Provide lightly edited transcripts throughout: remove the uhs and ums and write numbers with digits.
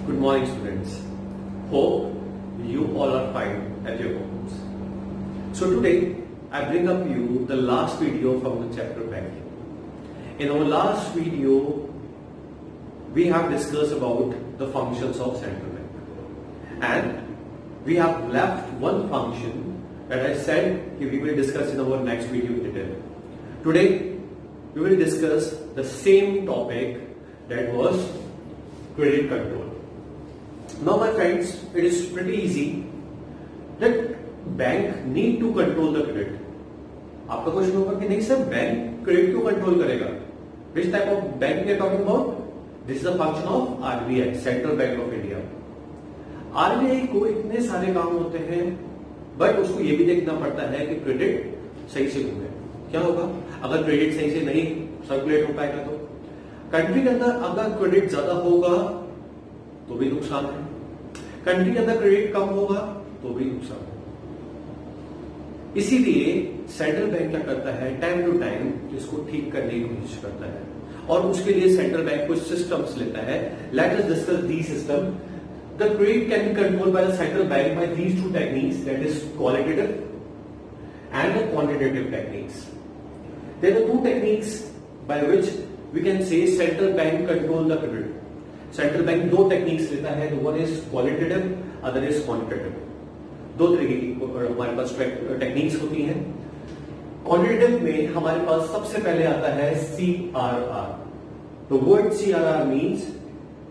Good morning, students. Hope you all are fine at your homes. So today, I bring up you the last video from the chapter banking. In our last video, we have discussed about the functions of central bank, and we have left one function that I said we will discuss in our next video in detail. Today, we will discuss the same topic, that was credit control. Now my friends, it is pretty easy that bank need to control the credit. आपका question होगा कि नहीं sir, bank credit क्यों control करेगा? Which type of bank we are talking about? This is a function of RBI, Central Bank of India. RBI को इतने सारे काम होते हैं, बट उसको ये भी देखना पड़ता है कि क्रेडिट सही से घूमे. क्या होगा अगर क्रेडिट सही से नहीं सर्कुलेट हो पाएगा? तो कंट्री के अंदर अगर क्रेडिट ज्यादा होगा तो भी नुकसान है, कंट्री के अंदर क्रेडिट कम होगा तो भी नुकसान है. इसीलिए सेंट्रल बैंक क्या करता है, टाइम टू टाइम इसको ठीक करने की कोशिश करता है, और उसके लिए सेंट्रल बैंक कुछ सिस्टम्स लेता है. Let us discuss the system. The credit can be controlled by the central bank by these two techniques, that is qualitative and the quantitative techniques. There are two techniques by which we can say central bank control the credit. Central bank दो techniques लेता है, one is qualitative, other is quantitative. दो तरीके की हमारे पास techniques होती हैं. Quantitative में हमारे पास सबसे पहले आता है CRR. The word CRR means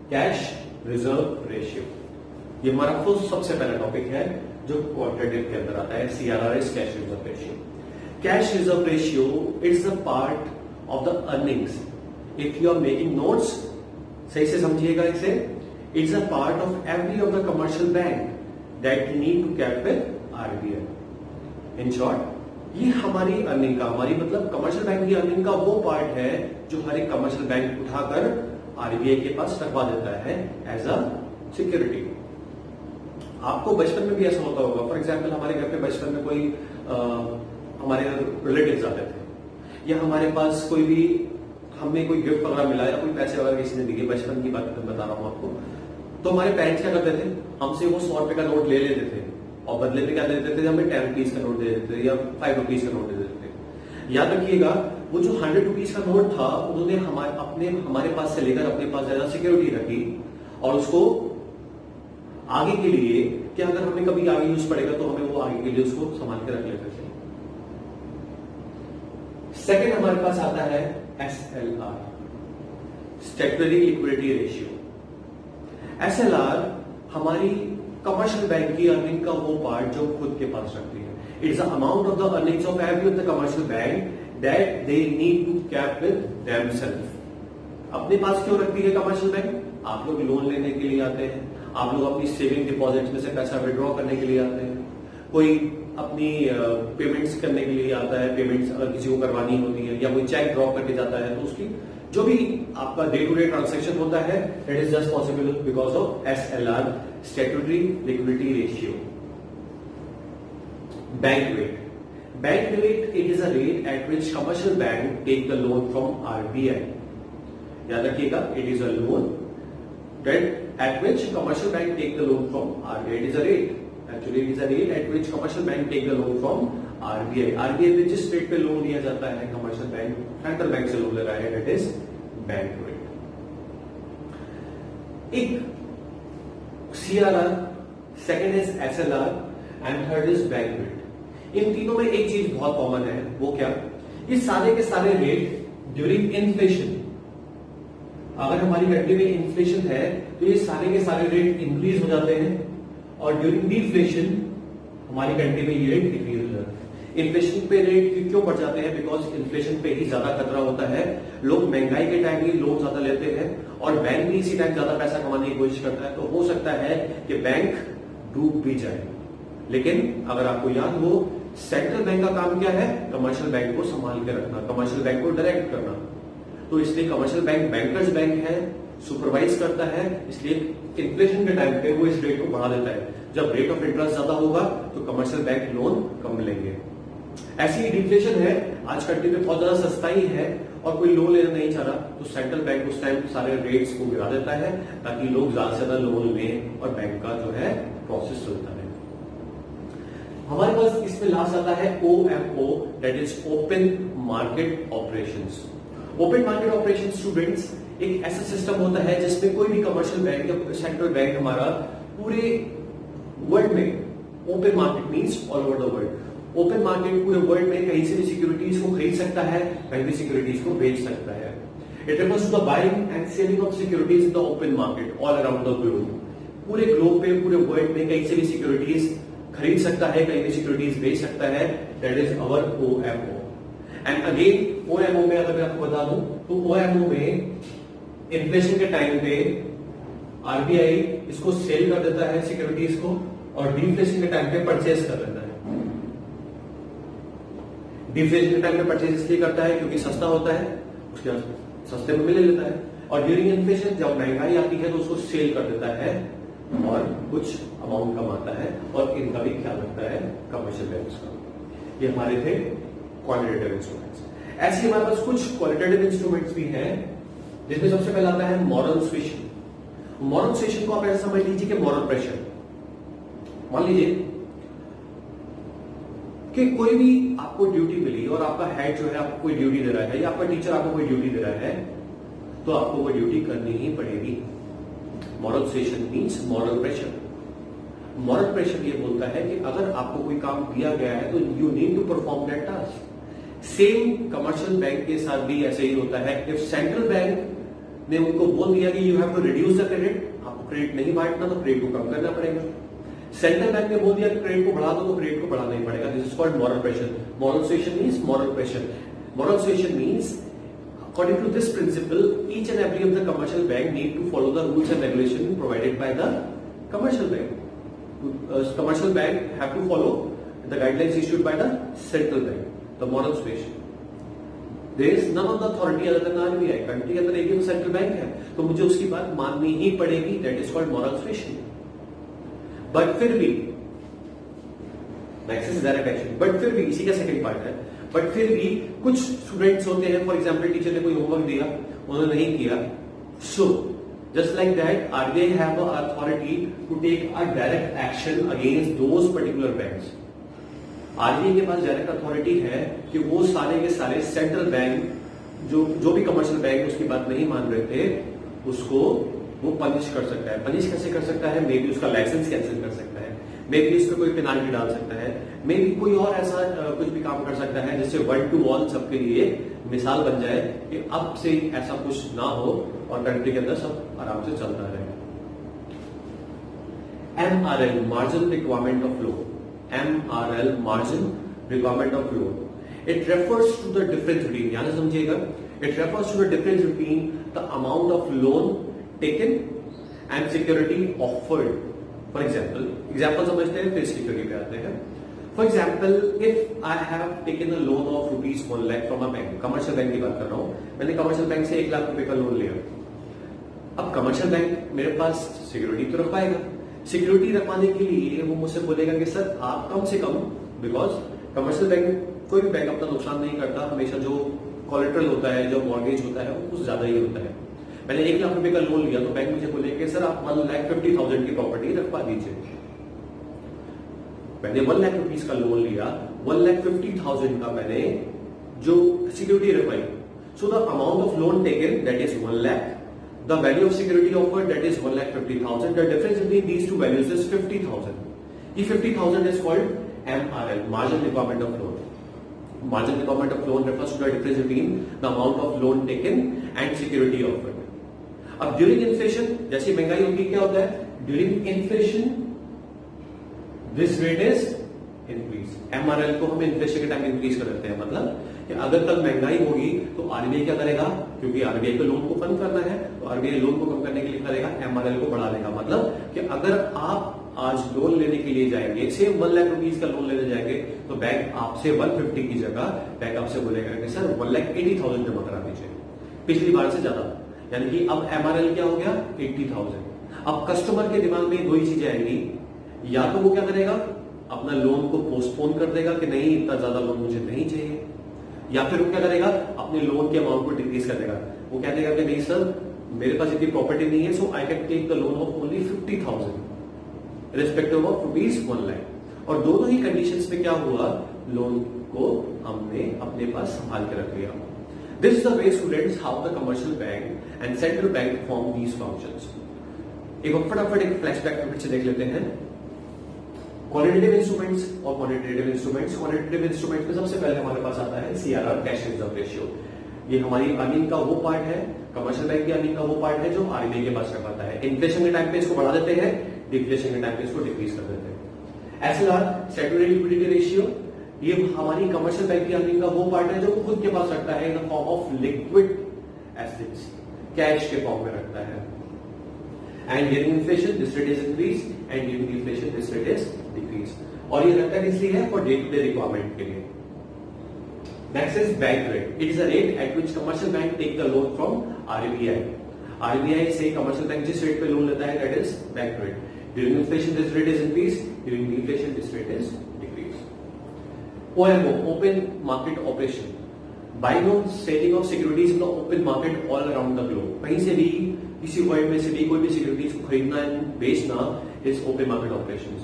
cash reserve ratio. ये हमारा सबसे पहला टॉपिक है जो क्वांटिटेटिव के अंदर आता है. CRR is cash reserve ratio. Cash reserve ratio it's a part of the earnings. If you are making notes, सही से समझिएगा इसे, it's a part of every of the commercial bank that need to keep with RBI. In short, ये हमारी earning का, हमारी मतलब commercial bank की अर्निंग का वो पार्ट है जो हर एक कमर्शियल बैंक उठाकर RBI के पास रखवा देता है एज अ सिक्योरिटी. आपको बचपन में भी ऐसा होता होगा. फॉर एग्जाम्पल, हमारे घर पे बचपन में कोई हमारे रिलेटिव्स आते थे, या हमारे पास कोई भी, हमें कोई गिफ्ट वगैरह मिला या कोई पैसे वगैरह किसी ने दिए, बचपन की बात बता रहा हूं आपको, तो हमारे पेरेंट्स क्या करते थे, हमसे वो 100 रुपए का नोट ले लेते थे और बदले में क्या दे देते थे, हमें 10 रुपीज का नोट दे देते थे या 5 रुपीज का नोट दे देते थे. याद रखिएगा, वो जो 100 रुपीज का नोट था, उन्होंने हमारे पास से लेकर अपने पास ज्यादा सिक्योरिटी रखी, और उसको आगे के लिए, कि अगर हमें कभी आगे यूज पड़ेगा तो हमें वो आगे के लिए उसको संभाल के रख लेते थे. सेकेंड हमारे पास आता है SLR, statutory liquidity ratio. SLR हमारी कमर्शियल बैंक की अर्निंग का वो पार्ट जो खुद के पास रखती है. It's the amount of the earnings of every of the commercial bank that they need to keep with themselves. अपने पास क्यों रखती है कमर्शियल बैंक? आप लोग लोन लेने के लिए आते हैं, आप लोग अपनी सेविंग डिपॉजिट में से पैसा विड्रॉ करने के लिए आते हैं, कोई अपनी पेमेंट्स करने के लिए आता है, पेमेंट्स अगर किसी को करवानी होती है, या कोई चेक ड्रॉ करके जाता है, तो उसकी जो भी आपका डे टू डे ट्रांजेक्शन होता है, that is just possible because of SLR, statutory liquidity ratio. Bank rate. Bank rate, it is a rate at which commercial bank take the loan from RBI. याद रखिएगा, इट is a loan that at which commercial bank take the loan from RBI. It is a rate. Actually, it is a rate at which commercial bank take the loan from RBI. RBI में जिस rate पे loan लिया जाता है, commercial bank central bank से loan ले रहा है, that is बैंक रेट. एक CRR, second is SLR and third is bank rate. इन तीनों में एक चीज बहुत कॉमन है, वो क्या? ये सारे के सारे रेट ड्यूरिंग इन्फ्लेशन, अगर हमारी कंट्री में इन्फ्लेशन है तो ये सारे के सारे रेट इंक्रीज हो जाते हैं, और ड्यूरिंग डिफ्लेशन हमारी कंट्री में ये रेट डिक्रीज हो जाते हैं. इन्फ्लेशन पे रेट क्यों बढ़ जाते हैं? बिकॉज इन्फ्लेशन पे ही ज्यादा खतरा होता है. लोग महंगाई के टाइम ही लोन ज्यादा लेते हैं, और बैंक भी इसी टाइम ज्यादा पैसा कमाने की कोशिश करता है, तो हो सकता है कि बैंक डूब भी जाए. लेकिन अगर आपको याद हो, सेंट्रल बैंक का काम क्या है? कमर्शियल बैंक को संभाल के रखना, कमर्शियल बैंक को डायरेक्ट करना. तो इसलिए कमर्शियल बैंक बैंकर्स बैंक है, सुपरवाइज करता है, इसलिए इन्फ्लेशन के टाइम पे वो इस रेट को बढ़ा देता है. जब रेट ऑफ इंटरेस्ट ज्यादा होगा तो कमर्शियल बैंक लोन कम लेंगे. ऐसी डिफ्लेशन है, आज कंट्री में बहुत ज्यादा सस्ताई है, और कोई लोन लेना नहीं चाह रहा तो सेंट्रल बैंक उस टाइम सारे रेट्स को गिरा देता है ताकि लोग ज्यादा से ज्यादा लोन लें और बैंक का जो है प्रोसेस चलता है। हमारे पास इसमें लास्ट आता है OMO, that is open market operations. Open market operation students एक ऐसा सिस्टम होता है जिसमें कोई भी कमर्शियल बैंक या सेंट्रल बैंक हमारा पूरे वर्ल्ड में, open market means all over the world, open market पूरे वर्ल्ड में कहीं से भी सिक्योरिटीज को खरीद सकता है, कहीं भी सिक्योरिटीज को बेच सकता है। It refers to the buying and selling of securities in the open market all around the globe. पूरे ग्लोब पे, पूरे वर्ल्ड में कहीं से भी सिक्योरिटीज खरीद सकता है, कहीं भी सिक्योरिटीज बेच सकता है, that is our OMO। And again OMO में अगर मैं आपको बता दूं तो OMO में इन्फ्लेशन के टाइम पे RBI इसको सेल कर देता है सिक्योरिटीज को और डिफ्लेशन के टाइम पे परचेज कर लेता है। डिफ्लेशन के टाइम पे परचेज इसलिए करता है क्योंकि सस्ता होता है, उसके बाद सस्ते में ले लेता है, और ड्यूरिंग इन्फ्लेशन जब महंगाई आती है तो उसको सेल कर देता है और कुछ अमाउंट कमाता है, और इनका भी ख्याल रखता है कमर्शियल बैंक्स का। ये हमारे थे क्वालिटेटिव इंस्ट्रूमेंट्स। ऐसे हमारे पास कुछ क्वालिटेटिव इंस्ट्रूमेंट्स भी हैं जिसमें सबसे पहला आता है मॉरल सुएशन। मॉरल सुएशन को आप ऐसा समझ लीजिए कि मॉरल प्रेशर। मान लीजिए कि कोई भी आपको ड्यूटी मिली और आपका हेड जो है आपको कोई ड्यूटी दे रहा है या आपका टीचर आपको कोई ड्यूटी दे रहा है तो आपको वो ड्यूटी करनी ही पड़ेगी। Moral suasion means moral pressure. Moral pressure ये बोलता है कि अगर आपको कोई काम दिया गया है तो you need to perform that task. Same commercial bank के साथ भी ऐसे ही होता है। इफ सेंट्रल बैंक ने उनको बोल दिया कि you have to reduce the credit, आपको क्रेडिट नहीं बांटना तो क्रेडिट को कम करना पड़ेगा। सेंट्रल बैंक ने बोल दिया कि क्रेडिट को बढ़ा दो तो क्रेडिट को बढ़ाना ही पड़ेगा। This is called moral pressure. Moral suasion means moral pressure. Moral suasion means according to this principle each and every of the commercial bank need to follow the rules and regulation provided by the commercial bank. Commercial bank have to follow the guidelines issued by the central bank, the moral suasion. There is none of the authority other than RBI. Country के अंदर एक ही central bank है तो मुझे उसकी बात माननी ही पड़ेगी। That is called moral suasion. But फिर भी next is direct action. But फिर भी इसी का सेकंड पार्ट है। बट फिर भी कुछ स्टूडेंट्स होते हैं, फॉर एग्जाम्पल टीचर ने कोई होमवर्क दिया, उन्होंने नहीं किया, so just like that RBI have the authority to take a direct action against those particular banks. RBI के पास डायरेक्ट अथॉरिटी है कि वो सारे के सारे सेंट्रल बैंक जो भी कमर्शियल बैंक उसकी बात नहीं मान रहे थे उसको वो पनिश कर सकता है। पनिश कैसे कर सकता है? मे बी उसका लाइसेंस कैंसिल कर सकता है, मे बी इस पर कोई पेनाल्टी डाल सकता है, मे बी कोई और ऐसा कुछ भी काम कर सकता है जिससे वन टू ऑल सबके लिए मिसाल बन जाए कि अब से ऐसा कुछ ना हो और कंट्री के अंदर सब आराम से चलता रहे। MRL margin requirement of loan. MRL margin requirement of loan. It refers to the difference between, ध्यान से समझिएगा, it refers to the difference between the amount of loan taken and security offered. For example समझते हैं फिर security पे आते हैं। For example if I have taken a loan of ₹1 lakh from a bank, commercial bank की बात कर रहा हूं, मैंने कमर्शियल बैंक से 1 लाख रुपए का लोन लिया। अब कमर्शियल बैंक मेरे पास सिक्योरिटी तो रखवाएगा। सिक्योरिटी रखवाने के लिए वो मुझसे बोलेगा कि सर आप कम से कम, बिकॉज कमर्शियल बैंक कोई भी बैंक अपना नुकसान नहीं करता, हमेशा जो कोलेटरल होता है, जो मॉर्गेज होता है वो कुछ ज्यादा ही होता है। मैंने 1 लाख रुपए का लोन लिया तो बैंक मुझे बोलेगा सर आप 1,50,000 की प्रॉपर्टी रखवा दीजिए। मैंने 1 लाख रुपीस का लोन लिया, 1,50,000 का मैंने जो सिक्योरिटी रखवाई। So the amount of loan taken that is 1 lakh, the value of security offered that is 1,50,000, the difference between these two values is 50,000। ये 50,000 is called MRL, margin requirement of loan. Margin requirement of loan refers to the difference between the amount of loan taken and security offered. अब during inflation जैसी महंगाई होगी क्या होता है? During inflation this rate is increase. MRL को हम inflation के टाइम इंक्रीज कर देते हैं। मतलब कि अगर कल महंगाई होगी तो RBI क्या करेगा? क्योंकि RBI को लोन को कम करना है तो RBI लोन को कम करने के लिए करेगा MRL को बढ़ा देगा। मतलब कि अगर आप आज लोन लेने के लिए जाएंगे, सेम 1 लाख रुपीज का लोन लेने जाएंगे तो बैंक आपसे 150 की जगह बैंक आपसे बोलेगा कि सर 1,80,000 जमा करा दीजिए, पिछली बार से ज्यादा। यानी कि अब MRL क्या हो गया? 80,000। अब कस्टमर के दिमाग में दो ही चीजें आएंगी, या तो वो क्या करेगा? अपना लोन को पोस्टपोन कर देगा कि नहीं इतना ज्यादा लोन मुझे नहीं चाहिए, या फिर वो क्या करेगा, अपने लोन के अमाउंट को डिक्रीज कर देगा। वो क्या देगा कि नहीं सर, मेरे पास इतनी प्रॉपर्टी नहीं है, so I can take the loan of only 50,000 respective of ₹1 lakh. और दोनों ही कंडीशंस में क्या हुआ, लोन को हमने अपने पास संभाल के रख लिया। This is the way students how the commercial bank and central bank perform these functions. एक फटाफट एक फ्लैशबैक में पीछे देख लेते हैं। क्वालिटेटिव इंस्ट्रूमेंट्स और क्वांटिटेटिव इंस्ट्रूमेंट्स। क्वालिटेटिव इंस्ट्रूमेंट्स में सबसे पहले हमारे पास आता है CRR, कैश रिजर्व रेशियो। ये हमारी अर्निंग का वो पार्ट है, कमर्शियल बैंक की अर्निंग का वो पार्ट है जो RBI के पास रख पाता है। इन्फ्लेशन के टाइम पे इसको बढ़ा देते हैं, डिफ्लेशन के टाइम पे इसको डिक्रीज कर देते हैं। SLR, स्टैट्यूटरी लिक्विडिटी रेशियो, ये हमारी कमर्शियल बैंक की अर्निंग का वो पार्ट है जो खुद के पास रखता है in the form of liquid assets, cash के फॉर्म में रखता है। And during inflation this rate is increase and during deflation this rate is decrease. और ये रखता किस लिए है, for day to day requirement के लिए। Next is bank rate. It is a rate at which commercial bank take the loan from RBI। RBI से commercial bank जिस रेट पे लोन लेता है that is bank rate. During inflation this rate is increase, during deflation this rate is decrease. OMO, open market operation, buying और selling of securities in the open market all around the globe. कहीं से भी, किसी world में से भी कोई भी सिक्योरिटीज को खरीदना एंड बेचना is open market operations.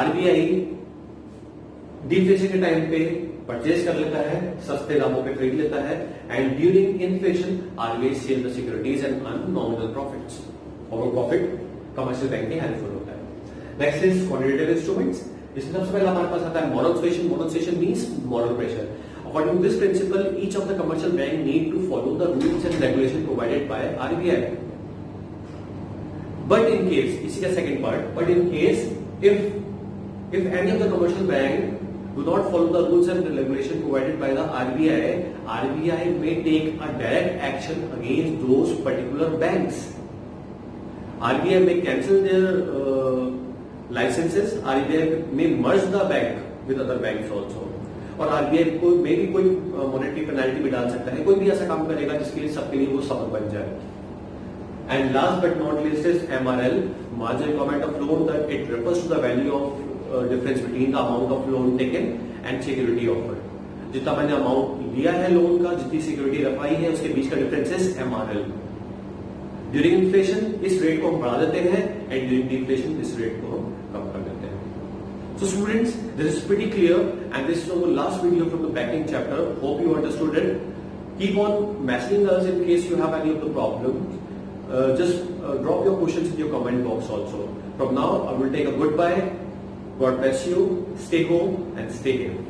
RBI deflation के टाइम पे परचेज कर लेता है, सस्ते दामों पे खरीद लेता है, and during inflation RBI sell the securities and earn nominal profits. और वो प्रॉफिट कमर्शियल बैंक के हेल्पफुल होता है। Next is quantitative instruments. इसमें सबसे पहले हमारे पास आता है monetization. Monetization means moral pressure. According to this principle, each of the commercial bank need to follow the rules and regulation provided by RBI. But in case, इसी का second part, but in case if any of the commercial bank do not follow the rules and the regulation provided by the RBI may take a direct action against those particular banks. RBI may cancel their licenses. RBI may merge the bank with other banks also. और RBI को में भी कोई monetary penalty भी डाल सकता है। कोई भी ऐसा काम करेगा जिसके लिए सबके लिए वो सबक बन जाए। And last but not least is MRL, marginal requirement of loan, that it refers to the value of difference between the amount of loan taken and security offered. जितना मैंने अमाउंट लिया है लोन का, जितनी सिक्योरिटी रखवाई है, उसके बीच का difference is MRL। During inflation इस रेट को हम बढ़ा देते हैं एंड ड्यूरिंग डिफ्लेशन इस रेट को हम कम कर देते हैं। So students, this is pretty clear and this is our last video from the banking chapter. Hope you understood it. Keep on messaging us in case you have any of the problems. Just drop your questions in your comment box also. From now, I will take a goodbye. God bless you. Stay home and stay here.